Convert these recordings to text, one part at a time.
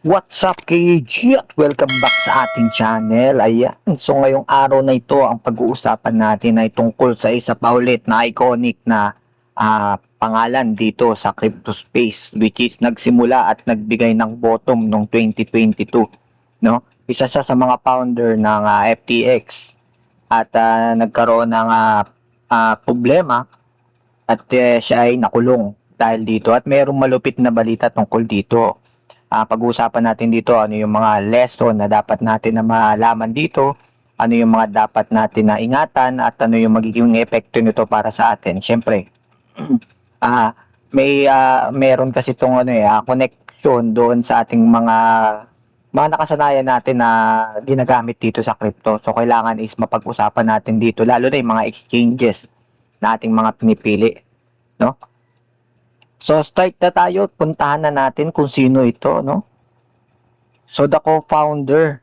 What's up KG at welcome back sa ating channel. Ayan, so ngayong araw na ito ang pag-uusapan natin ay tungkol sa isa pa ulit na iconic na pangalan dito sa crypto space, which is nagsimula at nagbigay ng bottom noong 2022, no? Isa siya sa mga founder ng FTX at nagkaroon ng problema at siya ay nakulong dahil dito at mayroong malupit na balita tungkol dito. Pag-uusapan natin dito ano yung mga lesson na dapat natin na malaman dito, ano yung mga dapat natin na ingatan at ano yung magiging epekto nito para sa atin. Siyempre, meron kasi itong connection doon sa ating mga nakasanayan natin na ginagamit dito sa crypto. So kailangan is mapag-usapan natin dito lalo na yung mga exchanges na ating mga pinipili, no? So, start na tayo. Puntahan na natin kung sino ito, no? So, the co-founder,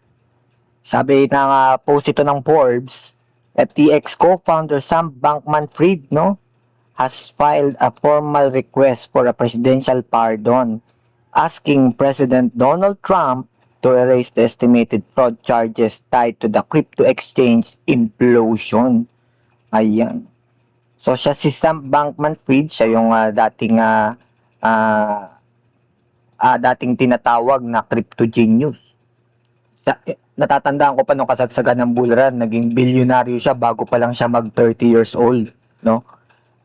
sabi na post ito ng Forbes, FTX co-founder Sam Bankman-Fried, no? Has filed a formal request for a presidential pardon, asking President Donald Trump to erase the estimated fraud charges tied to the crypto exchange implosion. Ayan. So, siya si Sam Bankman-Fried, siya yung dating tinatawag na crypto genius. Natatandaan ko pa nung kasagsagan ng bull run, naging bilyonaryo siya bago pa lang siya mag 30 years old, no?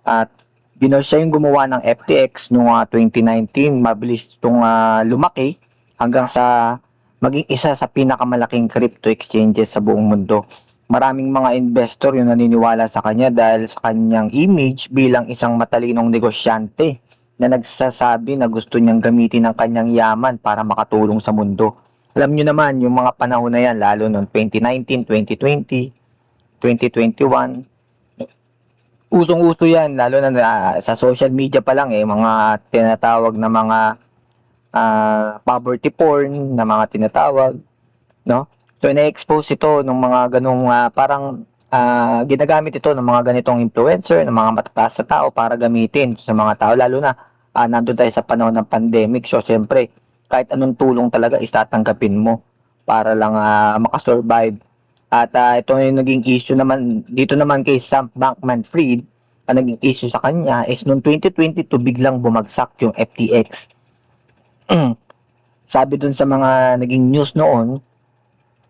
At siya yung gumawa ng FTX noong 2019, mabilis itong lumaki hanggang sa maging isa sa pinakamalaking crypto exchanges sa buong mundo. Maraming mga investor yung naniniwala sa kanya dahil sa kanyang image bilang isang matalinong negosyante na nagsasabi na gusto niyang gamitin ang kanyang yaman para makatulong sa mundo. Alam niyo naman, yung mga panahon na yan, lalo noong 2019, 2020, 2021, usong-uso yan, lalo na sa social media pa lang, mga tinatawag na mga poverty porn, na mga tinatawag, no? So, na-expose ito ng mga ganong parang ginagamit ito ng mga ganitong influencer, ng mga matataas na tao para gamitin sa mga tao. Lalo na nandun tayo sa panahon ng pandemic. So, siyempre, kahit anong tulong talaga is tatanggapin mo para lang makasurvive. At ito yung naging issue naman, dito naman kay Sam Bankman-Fried, ang naging issue sa kanya is noong 2022 biglang bumagsak yung FTX. Sabi dun sa mga naging news noon,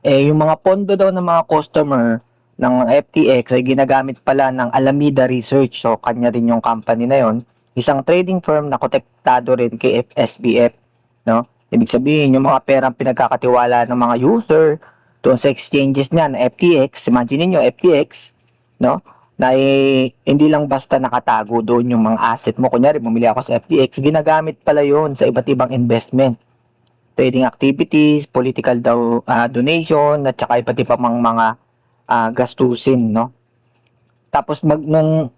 yung mga pondo daw ng mga customer ng FTX ay ginagamit pala ng Alameda Research. So, kanya rin yung company na yon, isang trading firm na konektado rin kay SBF, no? Ibig sabihin, yung mga perang pinagkakatiwala ng mga user doon sa exchanges niya na FTX, imagine niyo FTX, no? Na hindi lang basta nakatago doon yung mga asset mo. Kunyari, bumili ako sa FTX, ginagamit pala yon sa iba't ibang investment, trading activities, political donation, at saka iba't ibang mga gastusin, no? Tapos nung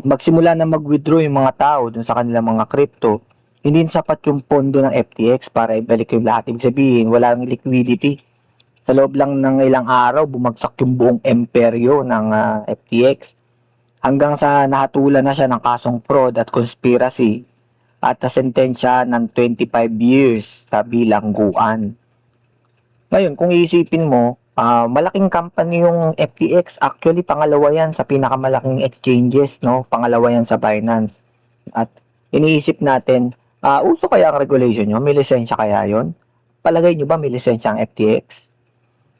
magsimula na mag-withdraw yung mga tao dun sa kanilang mga crypto, hindi sapat yung pondo ng FTX para ibalik yung lahat. Ibig sabihin, walang liquidity. Sa loob lang ng ilang araw, bumagsak yung buong imperyo ng FTX hanggang sa nahatulan na siya ng kasong fraud at conspiracy at sentensya ng 25 years sa bilangguan. Ngayon, kung iisipin mo, malaking company yung FTX. Actually, pangalawa yan sa pinakamalaking exchanges, no? Pangalawa yan sa Binance. At iniisip natin, uso kaya ang regulation nyo? May lisensya kaya yon? Palagay nyo ba may lisensya ang FTX?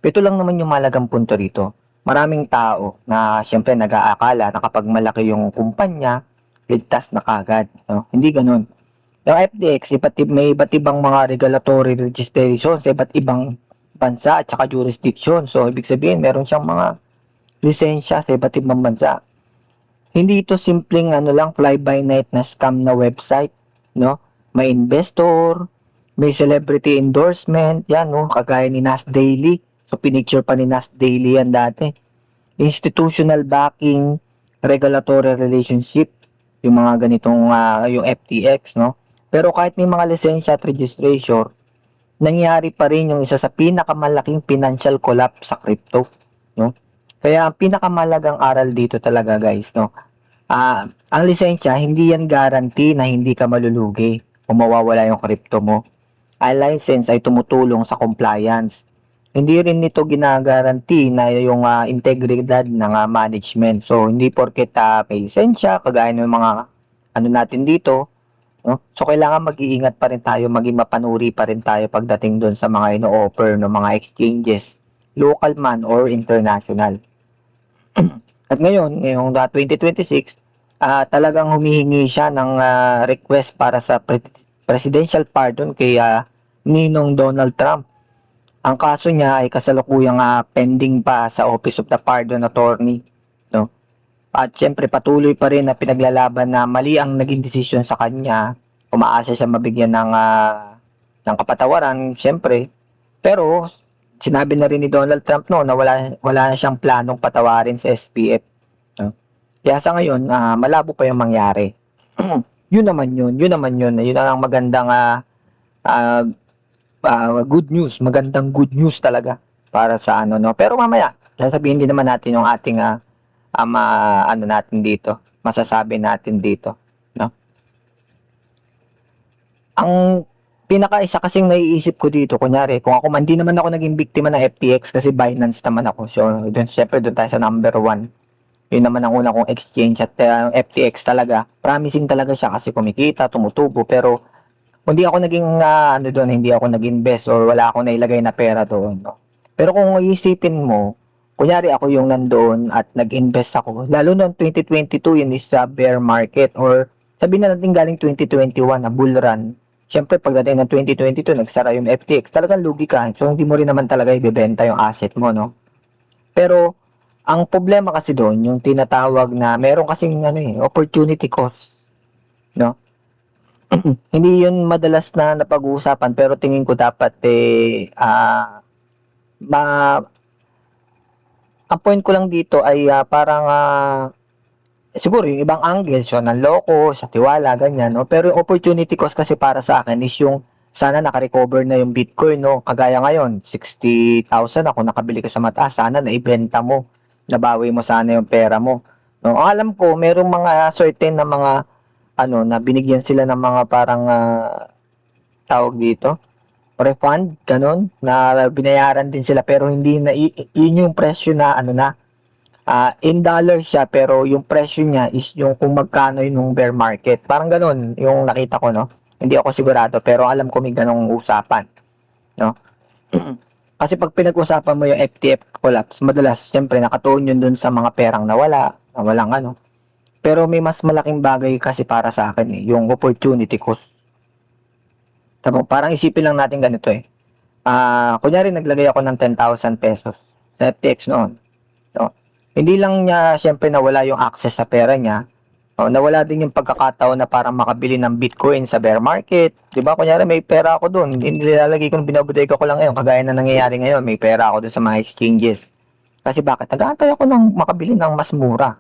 Ito lang naman yung malagang punto rito. Maraming tao na siyempre nag-aakala na kapag malaki yung kumpanya, ligtas na kagad, no? Hindi ganun. Yung FTX, may iba't ibang mga regulatory registration sa iba't ibang bansa at saka jurisdiction. So, ibig sabihin, meron siyang mga lisensya sa iba't ibang bansa. Hindi ito simpleng fly-by-night na scam na website, no? May investor, may celebrity endorsement, yan, no? Kagaya ni Nas Daily. So, pinicture pa ni Nas Daily yan dati. Institutional backing, regulatory relationship, yung mga ganitong yung FTX, no? Pero kahit may mga lisensya at registration, nangyari pa rin yung isa sa pinakamalaking financial collapse sa crypto, no? Kaya ang pinakamalagang aral dito talaga, guys, no? Ang lisensya, hindi yan guarantee na hindi ka malulugi o mawawala yung crypto mo. license ay tumutulong sa compliance. Hindi rin nito ginagaranti na yung integridad ng management. So, hindi porket may lisensya, kagaya ng mga ano natin dito, no? So, kailangan mag-iingat pa rin tayo, maging mapanuri pa rin tayo pagdating doon sa mga ino-offer ng mga exchanges, local man or international. At ngayon, ngayong 2026, talagang humihingi siya ng request para sa presidential pardon kay Ninong Donald Trump. Ang kaso niya ay kasalukuyang pending pa sa Office of the Pardon Attorney, no? At syempre patuloy pa rin na pinaglalaban na mali ang naging desisyon sa kanya. Umaasa siya mabigyan ng kapatawaran, syempre. Pero sinabi na rin ni Donald Trump na wala na siyang planong patawarin sa SPF, no? Kaya sa ngayon, malabo pa yung mangyari. Yun naman yun. Yun ang magandang good news, magandang good news talaga para sa ano, no. Pero mamaya sasabihin din naman natin yung ating ano natin dito, masasabi natin dito, no. Ang pinaka-isa kasing naiisip ko dito, kunyari kung ako man, di naman ako naging biktima ng FTX kasi Binance naman ako, so doon syempre doon tayo sa number 1. Yun naman ang una kong exchange at FTX talaga, promising talaga siya kasi kumikita, tumutubo, pero hindi ako naging hindi ako nag-invest or wala akong nailagay na pera doon, no? Pero kung iisipin mo, kunyari ako yung nandoon at nag-invest ako, lalo noong 2022, yun is bear market, or sabihin na natin galing 2021 na bull run. Siyempre pagdating ng 2022, nagsara yung FTX, talagang lugi ka. So hindi mo rin naman talaga ibebenta yung asset mo, no? Pero ang problema kasi doon, yung tinatawag na meron kasing opportunity cost, no? Hindi yun madalas na napag-uusapan, pero tingin ko dapat ang point ko lang dito ay parang siguro yung ibang angle, so nanloko, sa tiwala, ganyan, no? Pero yung opportunity cost kasi para sa akin is yung sana naka-recover na yung Bitcoin, no? Kagaya ngayon, 60,000 ako nakabili ka sa mataas, sana naibenta mo, nabawi mo sana yung pera mo, no? Ang alam ko, merong mga certain na mga na binigyan sila ng mga parang tawag dito, refund, ganun, na binayaran din sila, pero hindi na yun yung presyo na in dollar siya, pero yung presyo niya is yung kung magkano yung bear market, parang ganun yung nakita ko, no? Hindi ako sigurado, pero alam ko may ganung usapan, no? Kasi pag pinag-usapan mo yung FTX collapse, madalas siyempre nakatuon yun dun sa mga perang nawala, na walang pero may mas malaking bagay kasi para sa akin yung opportunity cost. Parang isipin lang natin ganito kunyari naglagay ako ng 10,000 pesos sa FTX noon, no? Hindi lang niya siyempre nawala yung access sa pera niya, no? Nawala din yung pagkakataon na para makabili ng Bitcoin sa bear market, di ba? Kunyari may pera ako doon, nilalagay ko, binabudeka ko lang ngayon, kagaya na nangyayari ngayon, may pera ako doon sa mga exchanges. Kasi bakit? Nag-aantay ako ng makabili ng mas mura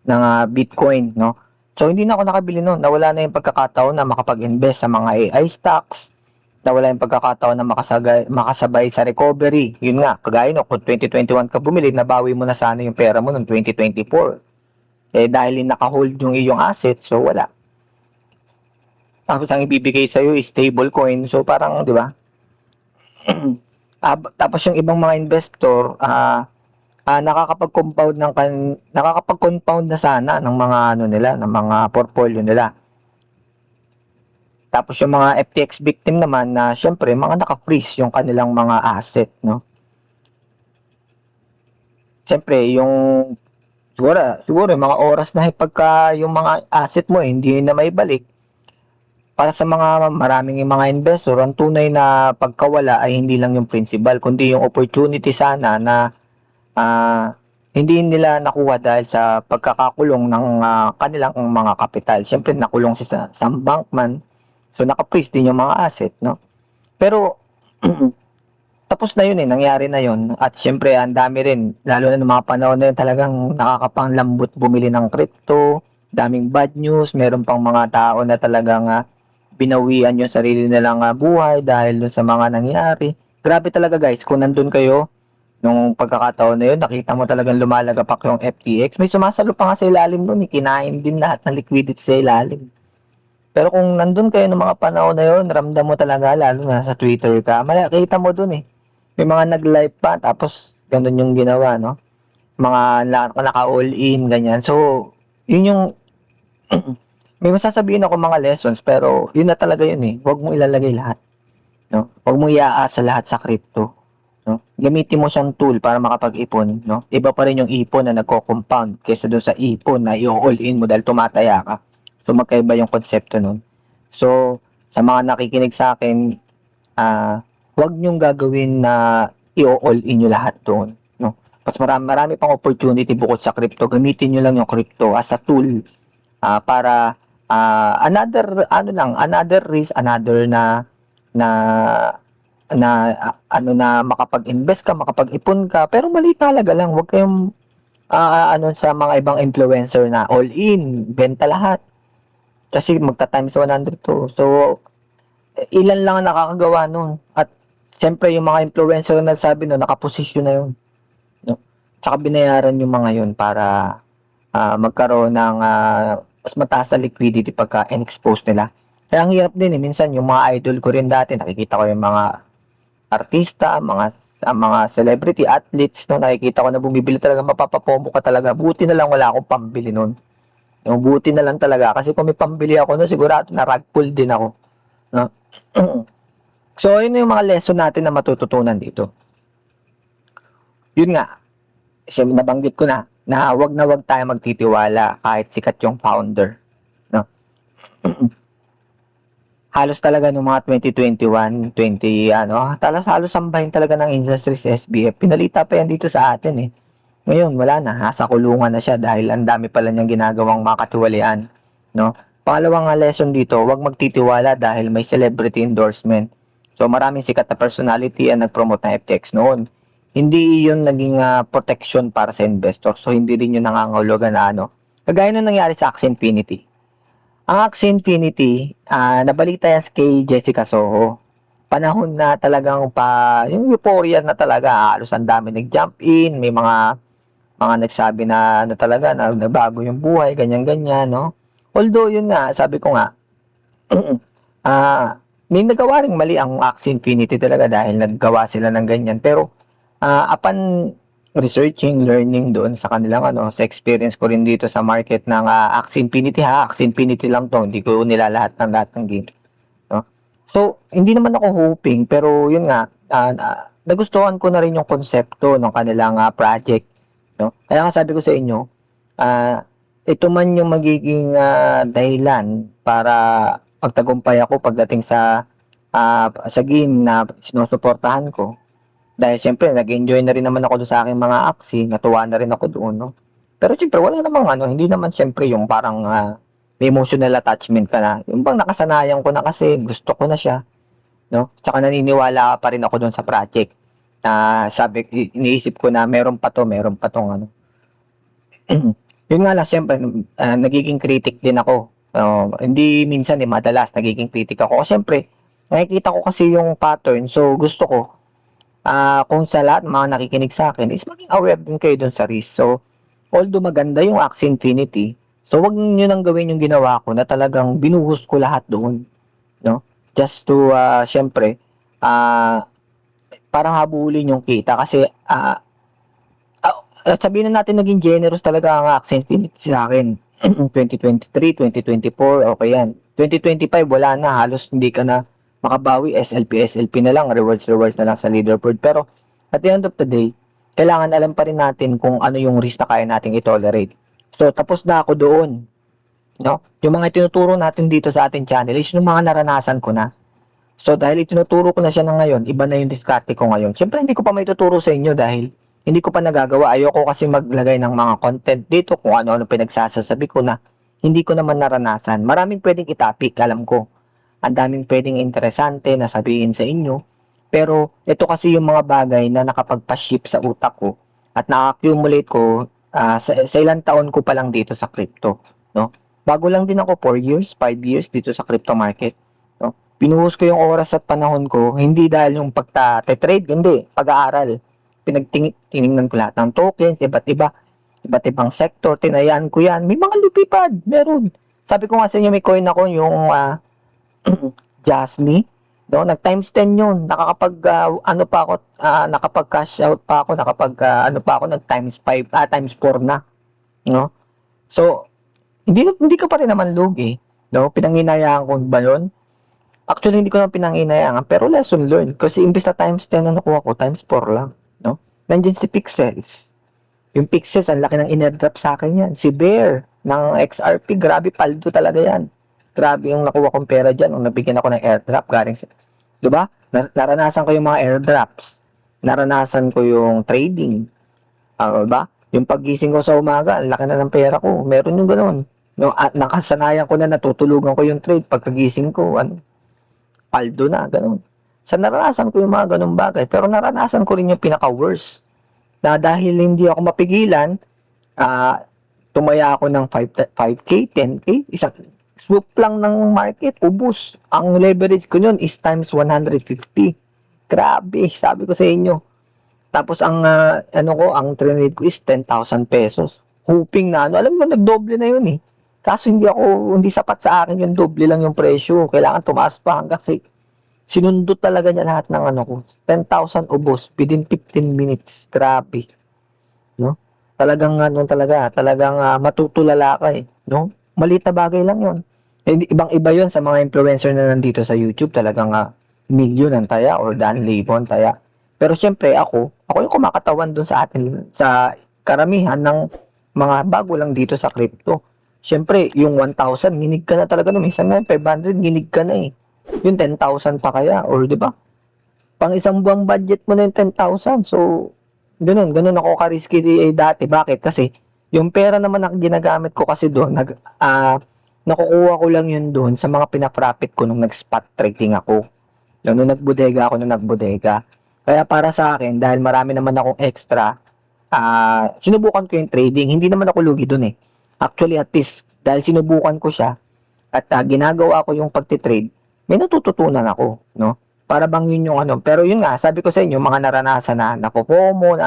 ng Bitcoin, no? So hindi na ako nakabili noon. Nawala na yung pagkakataon na makapag-invest sa mga AI stocks. Nawala yung pagkakataon na makasabay sa recovery. Yun nga, kagaya no, kung 2021 ka bumili, nabawi mo na sana yung pera mo noong 2024. Dahil naka-hold yung iyong asset, so wala. Tapos ang ibibigay sa'yo is stable coin. So parang, di ba? Tapos yung ibang mga investor, nakakapag-compound na sana ng mga ng mga portfolio nila. Tapos yung mga FTX victim naman na syempre mga naka-freeze yung kanilang mga asset, no? Syempre yung siguro yung mga oras na pagka yung mga asset mo hindi na maibalik, para sa maraming mga investor, ang tunay na pagkawala ay hindi lang yung principal, kundi yung opportunity sana na hindi nila nakuha dahil sa pagkakakulong ng kanilang mga kapital. Siyempre nakulong si Sam Bankman, so naka-freeze din yung mga asset, no? Pero tapos na yun nangyari na yun, at siyempre ang dami rin, lalo na ng mga panahon na yun, talagang nakakapanglambot bumili ng crypto, daming bad news, meron pang mga tao na talagang binawian yung sarili nilang buhay dahil dun sa mga nangyari. Grabe talaga guys, kung nandun kayo nung pagkakataon na yun, nakita mo talagang lumalagapak yung FTX. May sumasalo pa nga sa ilalim nun, kinain din lahat ng liquidity sa ilalim. Pero kung nandun kayo ng mga panahon na yun, ramdam mo talaga, lalo na sa Twitter ka, makikita mo dun eh. May mga nag-live pa, tapos ganun yung ginawa, no? Mga naka-all in, ganyan. So, yun yung, may masasabihin ako mga lessons, pero yun na talaga yun eh. Huwag mo ilalagay lahat, no? Huwag mo iaasa lahat sa crypto, no? Gamitin mo siyang tool para makapag-ipon, no? Iba pa rin yung ipon na nagko-compound kaysa doon sa ipon na i-all in mo dahil tumataya ka. So, magkaiba yung konsepto nun. So, sa mga nakikinig sa akin, huwag niyong gagawin na i-all in nyo lahat doon, no? Mas marami pang opportunity bukod sa crypto. Gamitin nyo lang yung crypto as a tool para another risk, another na na makapag-invest ka, makapag-ipon ka, pero mali talaga lang. Huwag kayong sa mga ibang influencer na all in, benta lahat. Kasi magta-times 100 to. So, ilan lang ang nakakagawa nun. At siyempre, yung mga influencer na sabi nun, nakaposisyon na yun. No? Tsaka binayaran yung mga yun para magkaroon ng mas mataas na liquidity pagka in-expose nila. Kaya ang hirap din minsan yung mga idol ko rin dati, nakikita ko yung mga artista, mga celebrity athletes, no, nakikita ko na bumibili talaga, mapapapomo ka talaga. Buti na lang wala akong pambili nun. Yung buti na lang talaga kasi kung may pambili ako nun, sigurado na rug pull din ako, no? So, yun yung mga lesson natin na matututunan dito. Yun nga, nabanggit ko na wag tayo magtitiwala kahit sikat yung founder, no? Halos talaga noong mga 2021, halos sambahin talaga ng industry sa SBF. Pinalita pa yan dito sa atin eh. Ngayon, wala na. Nasa kulungan na siya dahil ang dami pala niyang ginagawang makatiwalian, no? Pangalawang lesson dito, huwag magtitiwala dahil may celebrity endorsement. So, maraming sikat na personality ang nag-promote ng FTX noon. Hindi yun naging protection para sa investor. So, hindi rin yun nangangahulugan na Kagaya nung nangyari sa Axie Infinity. Ang Axie Infinity, nabalita yan kay Jessica Soho. Panahon na talagang yung euphoria na talaga, halos ang dami nag-jump in, may mga nagsabi na talaga, na bago yung buhay, ganyan-ganyan, no? Although, yun nga, sabi ko nga, may nagawa ring mali ang Axie Infinity talaga dahil naggawa sila ng ganyan. Pero, upon researching, learning doon sa kanilang sa experience ko rin dito sa market ng Axie Infinity Axie Infinity lang to, hindi ko nila lahat ng game, no? So, hindi naman ako hoping, pero yun nga, nagustuhan ko na rin yung konsepto ng kanilang project, no? Kaya nga sabi ko sa inyo, ito man yung magiging dahilan para magtagumpay ako pagdating sa game na sinusuportahan ko. Dahil siyempre, nag-enjoy na rin naman ako doon sa aking mga Axie, natuwa na rin ako doon, no? Pero siyempre, wala namang hindi naman siyempre yung parang may emotional attachment ka na. Yung bang nakasanayan ko na kasi, gusto ko na siya, no? Tsaka naniniwala pa rin ako doon sa project. Iniisip ko na meron pa tong Yun nga lang, siyempre, nagiging critic din ako. Hindi minsan, madalas, nagiging critic ako. Siyempre, nakikita ko kasi yung pattern, so gusto ko, kung sa lahat mga nakikinig sa akin is maging aware din kayo dun sa risk. So, although maganda yung Axie Infinity, so wag niyo nang gawin yung ginawa ko na talagang binuhos ko lahat doon, no? Just to syempre parang habulin yung kita kasi sabihin na natin naging generous talaga ang Axie Infinity sa akin. 2023, 2024, okay yan. 2025 wala na, halos hindi ka na makabawi, SLP na lang, rewards na lang sa leaderboard. Pero at the end of the day, kailangan alam pa rin natin kung ano yung risk na kaya nating i-tolerate. So, tapos na ako doon, no? Yung mga tinuturo natin dito sa ating channel is yung mga naranasan ko na. So, dahil itinuturo ko na siya na ngayon, iba na yung diskarte ko ngayon. Siyempre, hindi ko pa may tuturo sa inyo dahil hindi ko pa nagagawa. Ayoko kasi maglagay ng mga content dito kung ano-ano pinagsasabi ko na hindi ko naman naranasan. Maraming pwedeng itapik, alam ko. Ang daming pwedeng interesante na sabihin sa inyo. Pero ito kasi yung mga bagay na nakapagpa-ship sa utak ko at na-accumulate ko sa ilang taon ko pa lang dito sa crypto, no? Bago lang din ako 4 years, 5 years dito sa crypto market, no? Pinuhos ko yung oras at panahon ko, hindi dahil yung pagta-trade, hindi, pag-aaral. Tiningnan ko lahat ng tokens, iba't ibang sector, tinayaan ko yan. May mga lupipad, meron. Sabi ko nga sa inyo, may coin ako yung Jasmine, no? Nag times 10 yun. Ano pa ako, nakapag cash out pa ako, ano pa ako, nag times 5, times 4 na, no? So, hindi ka pa rin naman lugi, no? Pinanginayaan ko ba yun? Actually, hindi ko na pinanginayaan, pero lesson learned. Kasi imbis na times 10 na nakuha ko, times 4 lang, no? Nandiyan si Pixels. Yung Pixels, ang laki ng in-airdrop sa akin yan. Si Bear ng XRP, grabe, paldo talaga yan. Grabe yung nakuha kong pera dyan nung nabigyan ako ng airdrop galing sa... Diba? Naranasan ko yung mga airdrops. Naranasan ko yung trading. Diba? Yung paggising ko sa umaga, ang laki na ng pera ko. Meron yung ganoon. No, nakasanayan ko na natutulugan ko yung trade. Pagkagising ko, paldo na, ganoon. Sa naranasan ko yung mga ganong bagay. Pero naranasan ko rin yung pinaka-worst. Na dahil hindi ako mapigilan, tumaya ako ng 5K, 10K, isang swoop lang ng market, ubus. Ang leverage ko yun is times 150. Grabe, sabi ko sa inyo. Tapos ang ang trade ko is 10,000 pesos. Hoping na alam mo nagdoble na yun eh. Kaso hindi sapat sa akin yung doble lang yung presyo. Kailangan tumaas pa hanggang sinundot talaga niya lahat ng ko. 10,000 ubos within 15 minutes. Grabe. No? Talagang talagang matutulala ka eh, no? Maliit na bagay lang 'yon. Ibang-iba 'yon sa mga influencer na nandito sa YouTube, talagang milyon ang taya or daan libon taya. Pero siyempre ako yung kumakatawan doon sa atin, sa karamihan ng mga bago lang dito sa crypto. Siyempre, yung 1,000 ginig ka na talaga, no? Minsan nga 500 ginig ka na eh. Yung 10,000 pa kaya, or 'di ba? Pang isang buwang budget mo na yung 10,000. So ganun ako ka-risky dati. Bakit? Kasi yung pera naman na ginagamit ko kasi doon, nakukuha ko lang yun doon sa mga pina-profit ko nung nag-spot trading ako. Nung nagbodega ako, Kaya para sa akin, dahil marami naman akong extra, sinubukan ko yung trading. Hindi naman ako lugi doon eh. Actually, at least, dahil sinubukan ko siya, at ginagawa ko yung pagtitrade, may natututunan ako, no? Para bang yun yung pero yun nga, sabi ko sa inyo, mga naranasan na napopomo,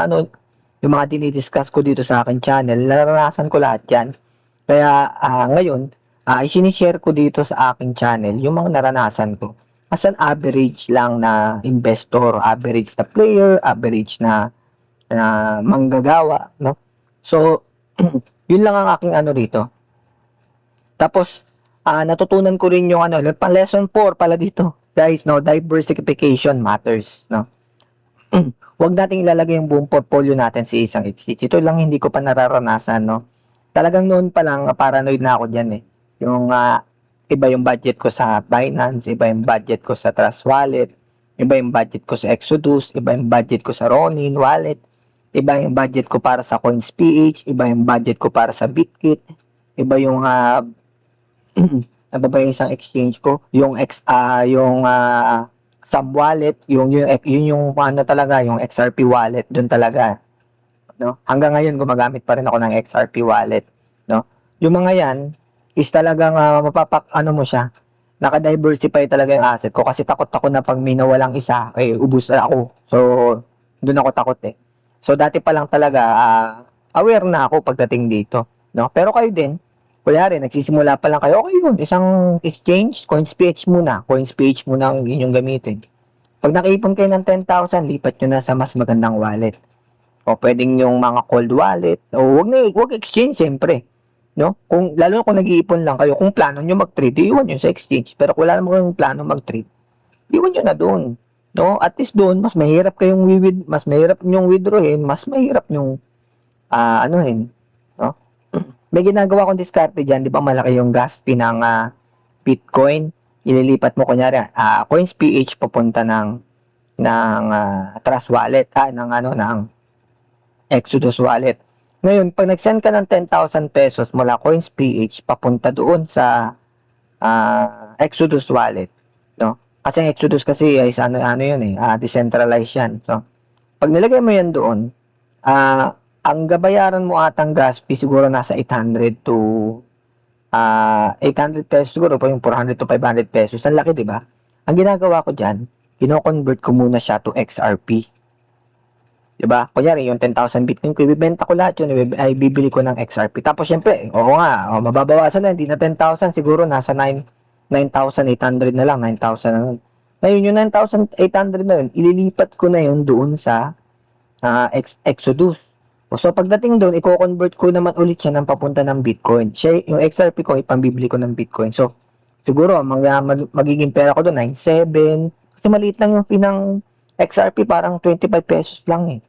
yung mga dinidiscuss ko dito sa akin channel, naranasan ko lahat yan. Kaya ngayon, isinishare ko dito sa aking channel yung mga naranasan ko. As an average lang na investor, average na player, average na manggagawa, no? So, yun lang ang aking rito. Tapos, natutunan ko rin yung lesson 4 pala dito. Guys, no, diversification matters, no. Huwag nating ilalagay yung buong portfolio natin sa isang exchange. Ito lang hindi ko pa nararanasan, no. Talagang noon pa lang paranoid na ako diyan eh. Yung iba yung budget ko sa Binance, iba yung budget ko sa Trust Wallet, iba yung budget ko sa Exodus, iba yung budget ko sa Ronin Wallet, iba yung budget ko para sa CoinsPH, iba yung budget ko para sa Bitkit, iba yung ba yung isang exchange ko, yung Sam Wallet, yung talaga, yung XRP wallet, doon talaga, no? Hanggang ngayon gumagamit pa rin ako ng XRP wallet, no? Yung mga yan is talagang mo siya, naka-diversify talaga yung asset ko kasi takot ako na pag may nawalang isa, ubus na ako. So, doon ako takot eh. So, dati pa lang talaga aware na ako pagdating dito, no? Pero kayo din, kunyari, nagsisimula pa lang kayo, okay yun, isang exchange, CoinsPH muna ang inyong gamitin. Pag nakaipon kayo ng 10,000, lipat nyo na sa mas magandang wallet. O pwedeng yung mga cold wallet, o wag exchange siyempre. No? Lalo kung nag-iipon lang kayo, kung plano nyo mag-trade, iwan nyo sa exchange. Pero kung wala naman kayong plano mag-trade, iwan nyo na doon. No? At least doon, mas mahirap nyong withdrawin, mas mahirap nyong no? May ginagawa kong diskarte dyan, di ba malaki yung gas fee ng Bitcoin, ililipat mo kunyari, CoinsPH papunta ng Trust Wallet, ng Exodus Wallet. Ngayon, pag nag-send ka ng 10,000 pesos mula CoinsPH papunta doon sa Exodus Wallet, no? Kasi ang Exodus kasi is yun eh, decentralized yan. So, pag nilagay mo yan doon, ang gabayaran mo atang gas fee siguro nasa 800 to 800 pesos siguro, pa yung 400 to 500 pesos. Ang laki, di ba? Ang ginagawa ko dyan, kino-convert ko muna siya to XRP. 'Di ba? Kunyari yung 10,000 Bitcoin ko, ibebenta ko lahat yun, ay bibili ko ng XRP. Tapos syempre, oo nga, mababawasan na, hindi na 10,000, siguro nasa 9,800 na lang, 9,000 na lang. Ngayon, yung 9,800 na yun, ililipat ko na yun doon sa Exodus. So, pagdating doon, i-convert ko naman ulit siya ng papunta ng Bitcoin. Siya, yung XRP ko, ipambibili ko ng Bitcoin. So, siguro, magiging pera ko doon, 9,700. Kasi maliit lang yung pinang XRP, parang 25 pesos lang eh.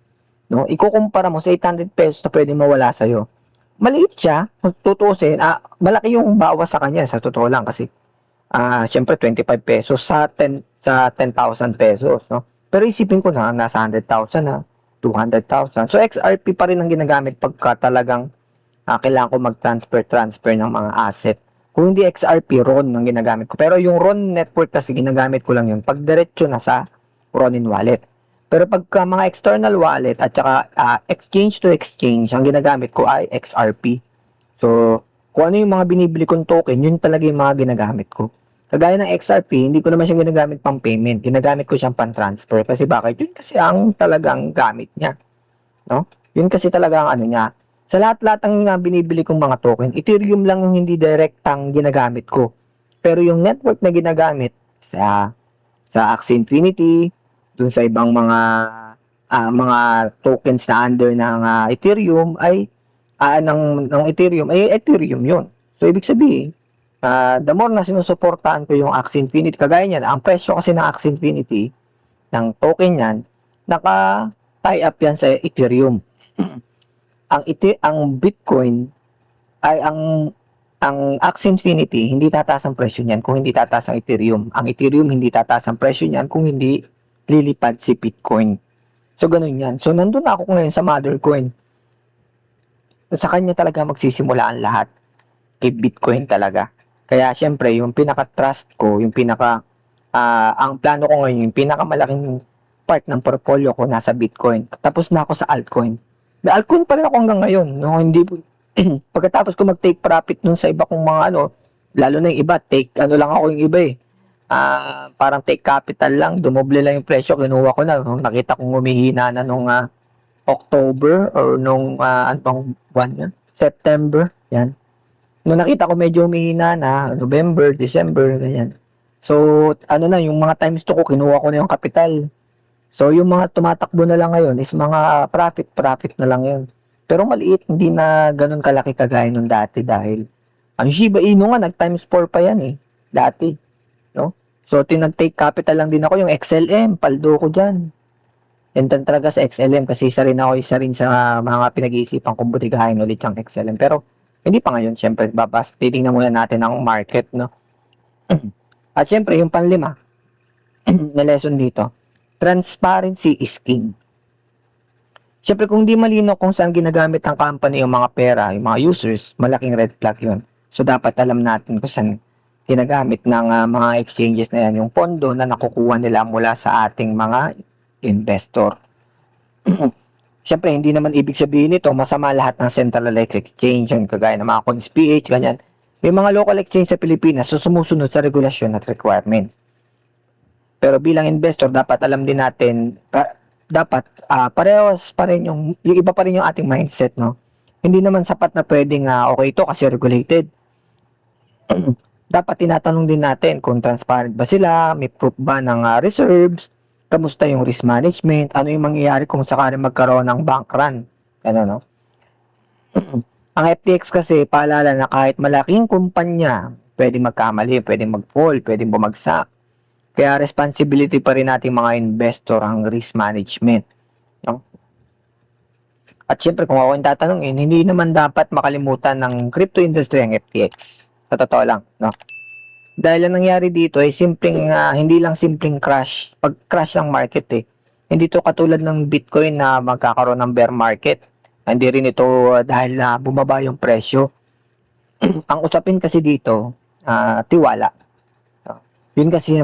No? Ikukumpara mo sa 800 pesos na pwede mawala sa'yo. Maliit siya, kung tutusin, malaki yung bawas sa kanya, sa totoo lang, kasi syempre 25 pesos sa 10,000 pesos, no? Pero isipin ko na, nasa 100,000 na, 200,000. So, XRP pa rin ang ginagamit pagka talagang kailangan ko mag-transfer ng mga asset. Kung hindi XRP, RON ang ginagamit ko. Pero yung RON network kasi ginagamit ko lang yun pag diretso na sa Ronin wallet. Pero pagka mga external wallet at saka exchange to exchange, ang ginagamit ko ay XRP. So, kung ano yung mga binibili kong token, yun talaga yung mga ginagamit ko. Kagaya ng XRP, hindi ko naman siya ginagamit pang payment. Ginagamit ko siyang pang-transfer. Kasi bakit? Yun kasi ang talagang gamit niya. No? Yun kasi talaga ang ano niya. Sa lahat-lahat ng binibili kong mga token, Ethereum lang yung hindi direktang ginagamit ko. Pero yung network na ginagamit sa Axie Infinity, dun sa ibang mga tokens na under ng Ethereum ay ng Ethereum ay Ethereum yun. So ibig sabihin, the more na sinusuportahan ko yung Axie Infinity, kagaya niyan, ang presyo kasi ng Axie Infinity ng token yan, naka-tie up yan sa Ethereum. ang Bitcoin ay ang Axie Infinity, hindi tataas ang presyo niyan kung hindi tataas ang Ethereum. Ang Ethereum, hindi tataas ang presyo niyan kung hindi lilipad si Bitcoin. So, ganun yan. So, nandun ako ngayon sa Mothercoin. Sa kanya talaga magsisimula ang lahat. Kay Bitcoin talaga. Kaya, syempre, yung pinaka-trust ko, ang plano ko ngayon, yung pinakamalaking part ng portfolio ko nasa Bitcoin. Tapos na ako sa altcoin. May altcoin pa rin ako hanggang ngayon. No? Hindi, pagkatapos ko mag-take profit nun sa iba kong mga lalo na yung iba, lang ako yung iba eh. Parang take capital lang, dumoble lang yung presyo, kinuha ko na. Nung nakita kong humihina na nung October or nung anong buwan yan? September, yan. Nung nakita ko medyo humihina na, November, December, ganyan. So, yung mga times to ko, kinuha ko na yung capital. So, yung mga tumatakbo na lang ngayon is mga profit na lang yun. Pero maliit, hindi na ganun kalaki kagaya nung dati dahil ang Shiba Inu nga, nag-times 4 pa yan eh, dati. No? So, tinag-take capital lang din ako, yung XLM, paldo ko dyan. Yan talaga sa XLM kasi isa rin sa mga pinag-iisipan kong butigahin ulit yung XLM. Pero, hindi pa ngayon, syempre, titingnan muna natin ang market, no? At syempre, yung panlima na lesson dito, transparency is king. Syempre, kung di malino kung saan ginagamit ng company yung mga pera, yung mga users, malaking red flag yun. So, dapat alam natin kung saan ginagamit ng mga exchanges na yan, yung pondo na nakukuha nila mula sa ating mga investor. Siyempre, hindi naman ibig sabihin nito, masama lahat ng centralized exchange, yung kagaya ng mga CONSPH, ganyan. May mga local exchange sa Pilipinas, so sumusunod sa regulasyon at requirements. Pero bilang investor, dapat alam din natin, dapat parehas pa rin yung iba pa rin yung ating mindset, no? Hindi naman sapat na pwedeng okay ito kasi regulated. Dapat tinatanong din natin kung transparent ba sila, may proof ba ng reserves, kamusta yung risk management, ano yung mangyayari kung sakaling magkaroon ng bank run. Ano, no? Ang FTX kasi, paalala na kahit malaking kumpanya, pwedeng magkamali, pwedeng mag-fall, pwedeng bumagsak. Kaya responsibility pa rin nating mga investor ang risk management. No? At syempre, kung ako yung tatanungin, hindi naman dapat makalimutan ng crypto industry ang FTX. Sa totoo lang, no? Dahil ang nangyari dito ay hindi lang simpleng crash, pag-crash ng market eh. Hindi to katulad ng Bitcoin na magkakaroon ng bear market. Hindi rin ito dahil bumaba yung presyo. Ang usapin kasi dito, tiwala. Yun kasi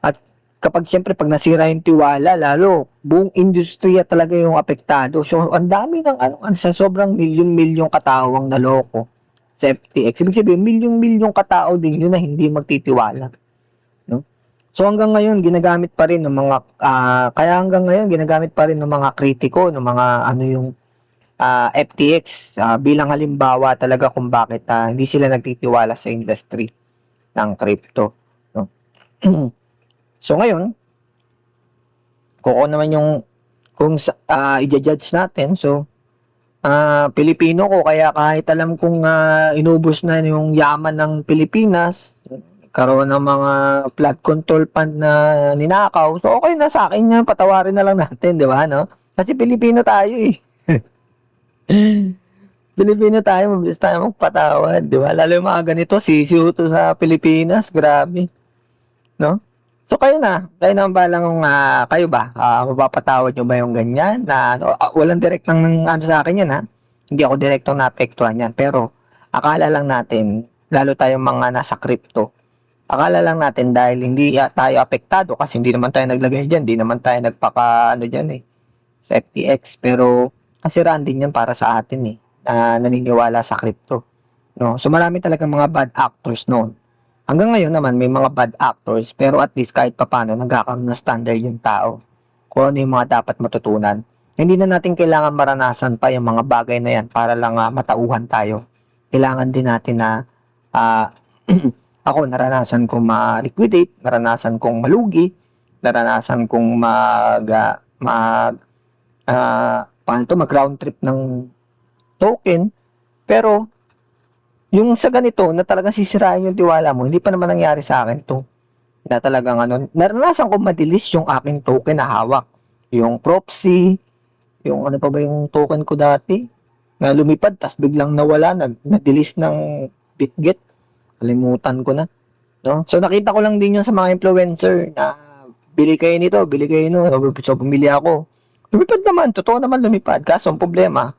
At kapag siyempre pag nasira yung tiwala, lalo buong industriya talaga yung apektado. So ang dami sa sobrang milyon-milyong katao ang naloko sa FTX. Ibig sabihin, milyong-milyong katao din yun na hindi magtitiwala. No? So hanggang ngayon ginagamit pa rin ng mga kaya hanggang ngayon ginagamit pa rin ng mga kritiko, ng mga ano yung FTX bilang halimbawa talaga kung bakit hindi sila nagtitiwala sa industry ng crypto, no? So ngayon, kung ano naman yung kung i-judge natin, so Pilipino ko kaya kahit alam kong inubos na yung yaman ng Pilipinas, karoon ng mga flood control fund na ninakaw, so okay na sa akin yan, patawarin na lang natin, di ba, no? Kasi Pilipino tayo eh. Pilipino tayo, mabilis tayo magpatawad, di ba? Lalo yung mga ganito, sisiyo to sa Pilipinas, grabe, no? So kayo na balang kayo ba? Mapapatawad nyo ba yung ganyan? Walang direktang ano sa akin yan ha. Hindi ako direktong naapektuhan yan. Pero akala lang natin, lalo tayong mga nasa crypto, akala lang natin dahil hindi tayo apektado kasi hindi naman tayo naglagay dyan, hindi naman tayo nagpaka ano dyan eh, sa FTX. Pero kasiraan din yan para sa atin eh, na naniniwala sa crypto. No? So marami talagang mga bad actors noon. Hanggang ngayon naman may mga bad actors pero at least kahit papano nagkakaroon ng standard yung tao kung ano yung mga dapat matutunan. Hindi na natin kailangan maranasan pa yung mga bagay na yan para lang matauhan tayo. Kailangan din natin na ako naranasan kong ma-liquidate, naranasan kong malugi, naranasan kong mag-round trip ng token, pero yung sa ganito na talagang sisirain yung tiwala mo, hindi pa naman nangyari sa akin to. Na talagang naranasan ko madilis yung aking token na hawak. Yung Propsy, yung ano pa ba yung token ko dati, na lumipad, tas biglang nawala, nadilis ng Bitget. Kalimutan ko na. No? So nakita ko lang din yun sa mga influencer na bili kayo nito, bili kayo no. So bumili ako. Lumipad naman, totoo naman lumipad. Kaso ang problema,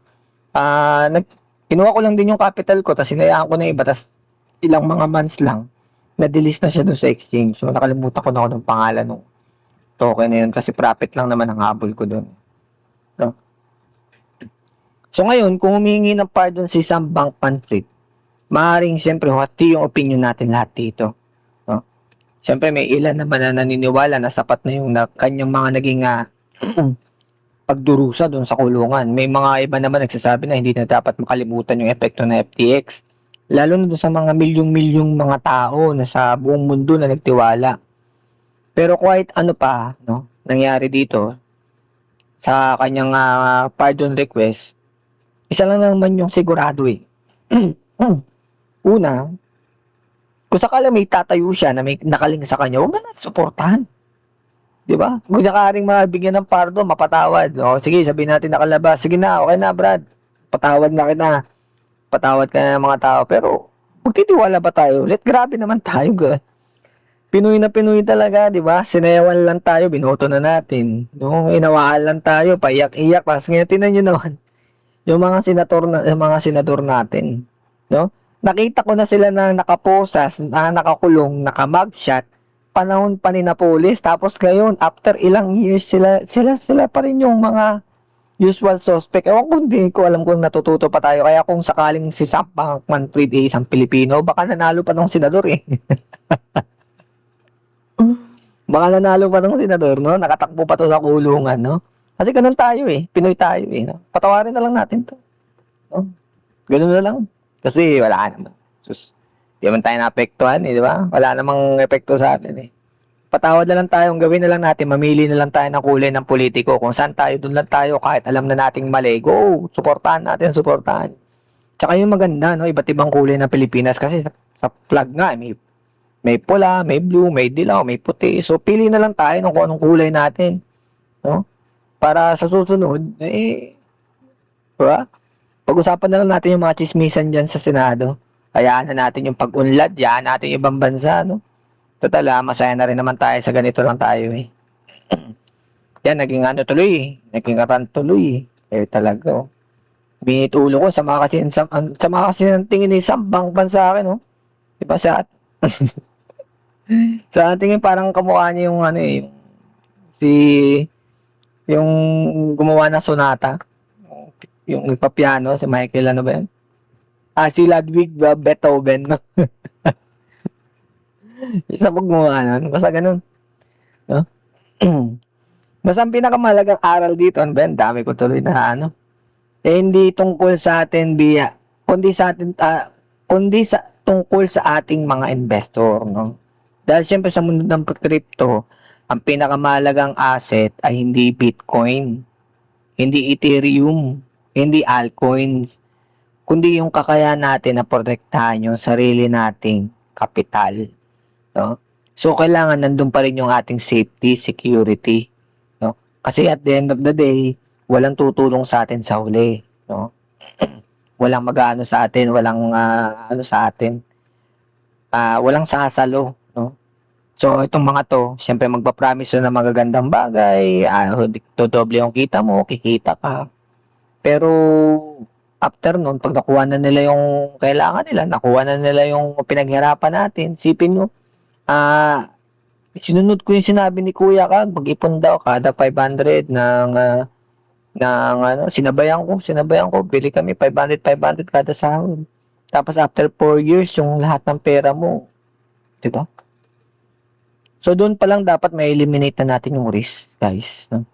kinuha ko lang din yung capital ko, tapos sinayaan ko na iba, tapos ilang mga months lang, na-delist na siya doon sa exchange. So, nakalimutan ko na ako ng pangalan ng token na yun, kasi profit lang naman ang habol ko doon. No? So, ngayon, kung humingi ng pardon si Sam Bankman-Fried, maaaring, siyempre, hati yung opinion natin lahat dito. No? Siyempre, may ilan naman na naniniwala na sapat na yung kanyang mga naging pagdurusa doon sa kulungan. May mga iba naman nagsasabi na hindi na dapat makalimutan yung epekto ng FTX. Lalo na doon sa mga milyong-milyong mga tao na sa buong mundo na nagtiwala. Pero kahit ano pa nangyari dito sa kanyang pardon request, isa lang naman yung sigurado eh. Una, kung sakala may tatayo siya na may nakaling sa kanya, huwag na natin suportahan. Di ba? Kung sakaring mabigyan ng pardon, mapatawad. O, sige, sabihin natin nakalabas. Sige na, okay na, Brad. Patawad na kita. Patawad ka na ng mga tao. Pero, magtitiwala ba tayo? Grabe naman tayo. Pinoy na Pinoy talaga, di ba? Sinayawan lang tayo, binoto na natin. No? Inawaan lang tayo, paiyak-iyak. Tapos ngayon, tinan nyo naman, yung mga senador natin. No? Nakita ko na sila na nakaposas, nakakulong, nakamugshot, panahon pa ni Napoles, tapos ngayon after ilang years sila pa rin yung mga usual suspect. Ewan ko, hindi ko alam kung natututo pa tayo, kaya kung sakaling si Sam Bankman-Fried isang Pilipino, baka nanalo pa ng senador eh. Baka nanalo pa ng senador, no? Nakatakbo pa to sa kulungan, no? Kasi ganun tayo eh, Pinoy tayo eh, no? Patawarin na lang natin to, no? Ganun na lang, kasi wala naman. Di man tayo naapektuhan eh, di ba? Wala namang epekto sa atin eh. Patawad na lang tayo, gawin na lang natin, mamili na lang tayo ng kulay ng politiko. Kung saan tayo, doon lang tayo, kahit alam na nating mali. Go! Suportahan natin, suportahan. Tsaka yung maganda, no? Iba't ibang kulay ng Pilipinas kasi sa flag nga, may pula, may blue, may dilaw, may puti. So, pili na lang tayo kung anong kulay natin. No? Para sa susunod, diba? Pag-usapan na lang natin yung mga chismisan dyan sa Senado. Hayaan na natin yung pag-unlad, hayaan natin yung ibang bansa, no? Total, masaya na rin naman tayo sa ganito lang tayo, eh. Yan, naging tuloy, naging rant tuloy, talaga, oh. Binit ulo ko, sama kasi ng tingin ni Sam Bankman sa akin, oh. Diba sa sa tingin parang kamukha niya yung yung gumawa ng sonata, yung nagpa-piano, si Michael, ano ba yan? Si Ludwig Beethoven. Isa pag gumawa nun. Basta ganun. Basta ang pinakamahalagang aral dito, ano ba yan? Dami ko tuloy na ano. Hindi tungkol sa atin biya, kundi sa atin, kundi sa tungkol sa ating mga investor, no? Dahil siyempre sa mundo ng crypto, ang pinakamahalagang asset ay hindi Bitcoin, hindi Ethereum, hindi altcoins, kundi yung kakayahan natin na protektahan yung sarili nating kapital, no? So kailangan nandun pa rin yung ating safety, security, no? Kasi at the end of the day, walang tutulong sa atin sa huli, no? Walang mag-aano sa atin, walang ano sa atin, walang sasalo, no? So itong mga to, syempre magpa-promise na magagandang bagay, dodoble yung kita mo, kikita ka. Pero after nun, pag nakuha na nila yung kailangan nila, nakuha na nila yung pinaghirapan natin, sipin nyo, sinunod ko yung sinabi ni Kuya Kag, mag-ipon daw kada 500 ng ano, sinabayan ko, bili kami 500 kada sahod. Tapos after 4 years, yung lahat ng pera mo, 'di ba? So doon pa lang dapat may eliminate na natin yung risk, guys, no?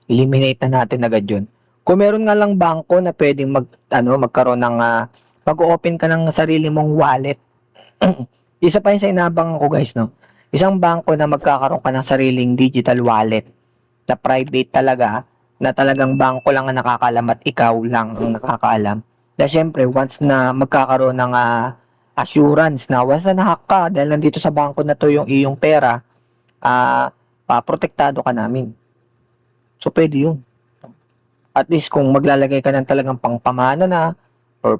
Eliminate na natin agad 'yun. Kung meron nga lang bangko na pwedeng magkaroon ng mag-open ka ng sarili mong wallet. Isa pa 'yung sa inabangan ko, guys, no. Isang bangko na magkakaroon ka ng sariling digital wallet na private talaga, na talagang bangko lang ang nakakaalam at ikaw lang ang nakakaalam. Dahil syempre, once na magkakaroon ng assurance na once na nahack ka dahil nandito sa bangko na to yung iyong pera, protektado ka namin. So, pwede yun. At least kung maglalagay ka ng talagang pangpamana na or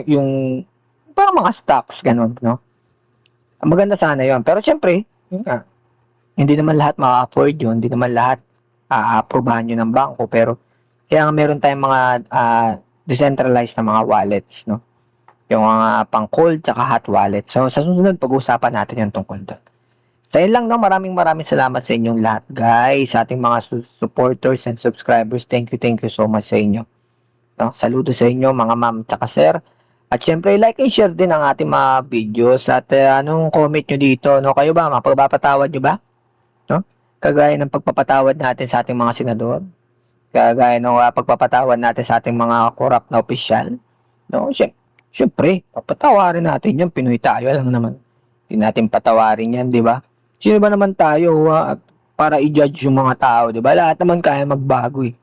yung parang mga stocks, ganun, no? Maganda sana yon. Pero syempre, yun nga, hindi naman lahat ma-afford yun, hindi naman lahat aaprobahan yun ng bangko, pero kaya nga meron tayong mga decentralized na mga wallets, no? Yung mga pang cold tsaka hot wallet. So, sa susunod, pag-uusapan natin yung tungkol doon. So, yun lang, no? Maraming salamat sa inyong lahat, guys, sa ating mga supporters and subscribers. Thank you so much sa inyo. No? Saludo sa inyo, mga ma'am tsaka sir. At syempre, like and share din ang ating mga videos at anong comment nyo dito, no? Kayo ba, mapagpapatawad nyo ba? No? Kagaya ng pagpapatawad natin sa ating mga senador, kagaya ng pagpapatawad natin sa ating mga corrupt na opisyal, no? Syempre, papatawarin natin yan, Pinoy tayo lang naman. Hindi natin patawarin yan, di ba? Sino ba naman tayo para i-judge yung mga tao, di ba? Lahat naman kaya magbago, eh.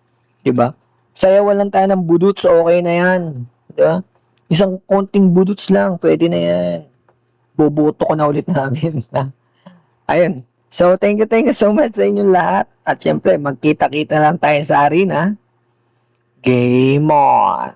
Di ba? Sayawan lang tayo ng buduts, okay na yan. Di ba? Isang konting buduts lang, pwede na yan. Boboto ko na ulit namin. Ayun. So, thank you so much sa inyong lahat. At syempre, magkita-kita lang tayo sa arena. Game on!